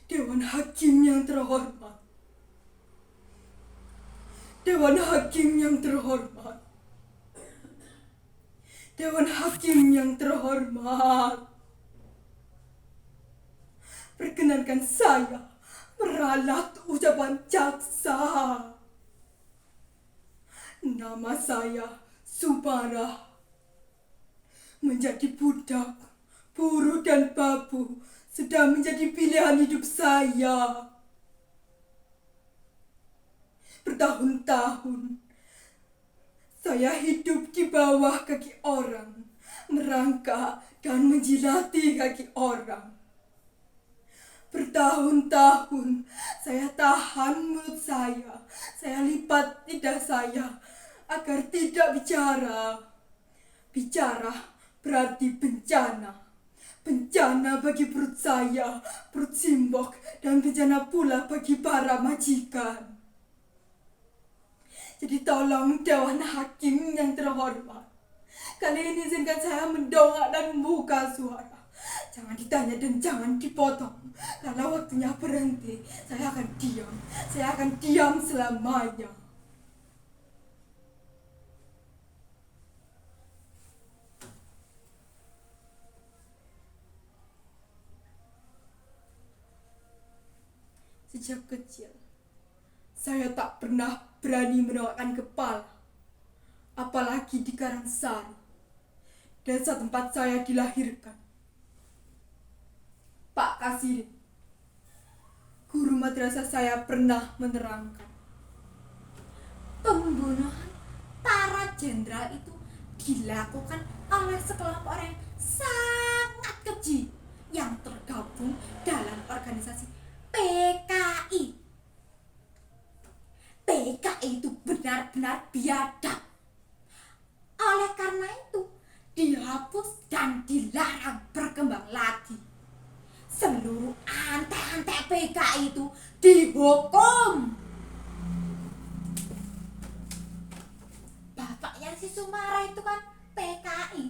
Dewan Hakim yang terhormat. Dewan Hakim yang terhormat. Dewan Hakim yang terhormat. Perkenankan saya meralat ucapan jaksa. Nama saya Sumara. Menjadi budak, buruh dan babu sudah menjadi pilihan hidup saya. Bertahun-tahun saya hidup di bawah kaki orang, merangkak dan menjilati kaki orang. Bertahun-tahun saya tahan mulut saya lipat lidah saya agar tidak bicara. Bicara berarti bencana. Bencana bagi perut saya, perut Simbok, dan bencana pula bagi para majikan. Jadi tolong Dewan Hakim yang terhormat, kali ini izinkan saya mendongak dan membuka suara. Jangan ditanya dan jangan dipotong. Kalau waktunya berhenti, saya akan diam. Saya akan diam selamanya. Sejak kecil, saya tak pernah berani menolakkan kepala, apalagi di Karangsari, desa tempat saya dilahirkan. Pak Kasirin, guru madrasah saya pernah menerangkan, pembunuhan para jenderal itu dilakukan oleh sekelompok orang yang sangat keji yang tergabung dalam organisasi PKI. PKI itu benar-benar biadab. Oleh karena itu, dihapus dan dilarang berkembang lagi. Seluruh antek-antek PKI itu dihukum. Bapaknya si Sumara itu kan PKI.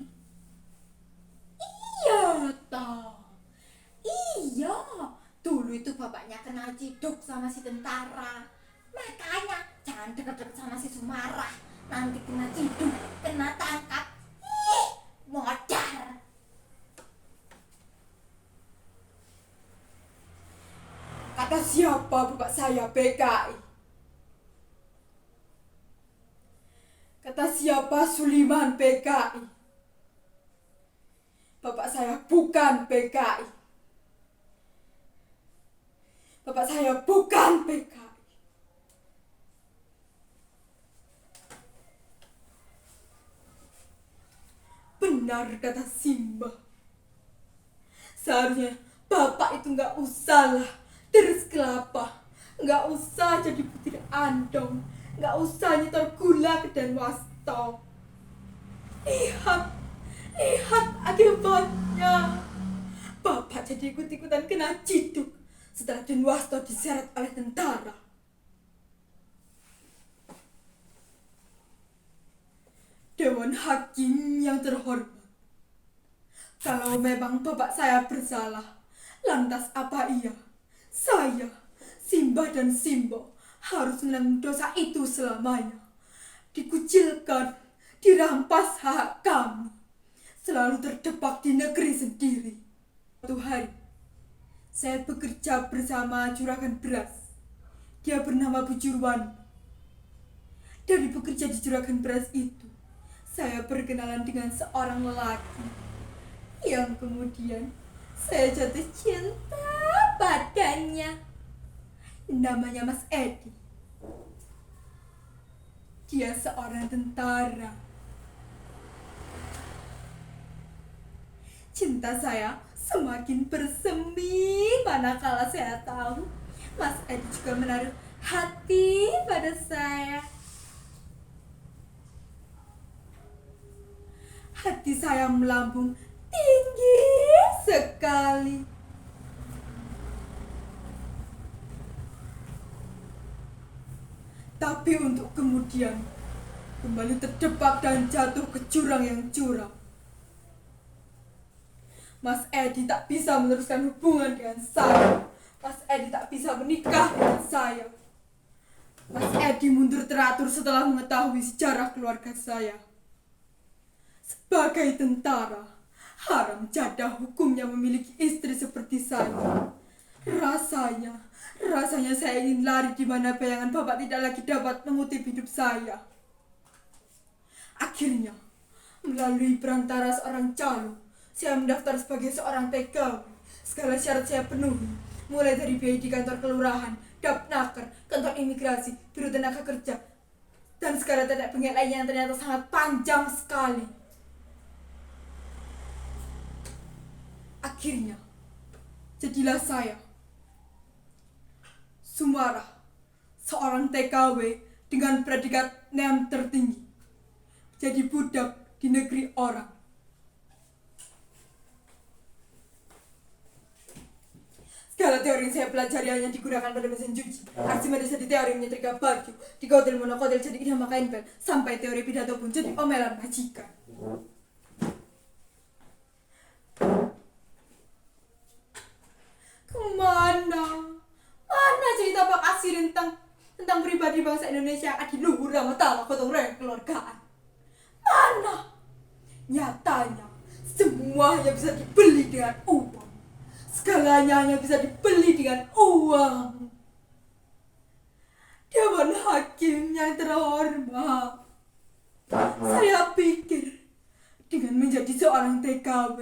Iya toh. Iya. Dulu itu bapaknya kena ciduk sama si tentara. Makanya jangan deket-deket sama si Sumara. Nanti kena ciduk, kena tangkap. Modar. Kata siapa bapak saya PKI? Kata siapa Suliman PKI? Bapak saya bukan PKI. Bapak saya bukan PKI. Benar kata Simba. Seharusnya bapak itu gak usah lah terus kelapa, gak usah jadi butir andong, gak usah nyetor gula ke Denwasto. Lihat akibatnya. Bapak jadi ikut-ikutan kena ciduk setelah Denwasto diseret oleh tentara. Dewan Hakim yang terhormat, kalau memang bapak saya bersalah, lantas apa iya saya, Simba dan Simbo harus menanggung dosa itu selamanya? Dikucilkan, dirampas hak kami, selalu terjebak di negeri sendiri. Suatu hari saya bekerja bersama juragan beras. Dia bernama Bujurwan. Dari bekerja di juragan beras itu, saya berkenalan dengan seorang lelaki yang kemudian saya jatuh cinta padanya. Namanya Mas Edi. Dia seorang tentara. Cinta saya semakin bersemi manakala saya tahu Mas Edi juga menaruh hati pada saya. Hati saya melambung tinggi sekali. Tapi untuk kemudian kembali terjebak dan jatuh ke jurang yang curam. Mas Edi tak bisa meneruskan hubungan dengan saya Mas Edi tak bisa menikah dengan saya. Mas Edi mundur teratur setelah mengetahui sejarah keluarga saya. Sebagai tentara, haram jadah hukumnya memiliki istri seperti saya. Rasanya saya ingin lari di mana bayangan Bapak tidak lagi dapat mengutip hidup saya. Akhirnya, melalui perantara seorang calo, saya mendaftar sebagai seorang TKW. Segala syarat saya penuhi, mulai dari biaya di kantor kelurahan, Dapnaker, kantor imigrasi, biro tenaga kerja, dan segala tetek bengek lainnya yang ternyata sangat panjang sekali. Akhirnya, jadilah saya, Sumarah, seorang TKW dengan predikat NEM tertinggi, jadi budak di negeri orang. Segala teori yang saya pelajari hanya digunakan pada mesin cuci. Archimedes jadi teori menyetrika baju, di hotel monokotel jadi irama kain pel, sampai teori pidato pun jadi omelan majikan. Mana cerita Pak Asirin tentang pribadi bangsa Indonesia yang adiluhur sama talak gotong royong keluargaan? Mana? Nyatanya semua hanya bisa dibeli dengan uang. Segalanya hanya bisa dibeli dengan uang. Dewan Hakim yang terhormat, saya pikir dengan menjadi seorang TKW,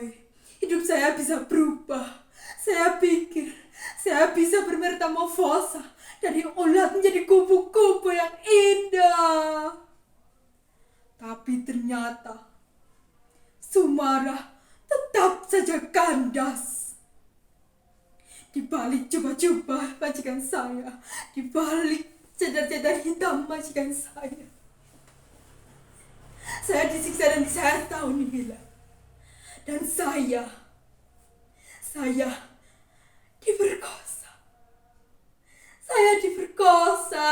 hidup saya bisa berubah. Saya pikir saya bisa bermetamorfosa dari ulat menjadi kupu-kupu yang indah. Tapi ternyata Sumarah tetap saja kandas. Di balik jubah-jubah majikan saya, di balik cadar-cadar hitam majikan saya disiksa dan diseret tahun nila. Dan saya diperkosa. Saya diperkosa.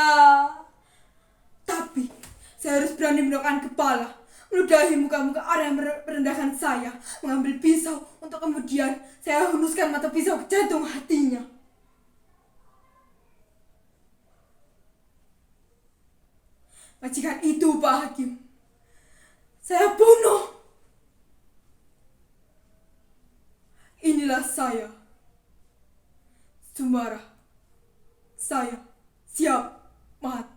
Tapi saya harus berani menundukkan kepala, meludahi muka-muka orang yang merendahkan saya, mengambil pisau untuk kemudian saya hunuskan mata pisau ke jantung hatinya. Majikan itu, Pak Hakim, saya bunuh. Inilah saya, Sumarah. Saya siap mati.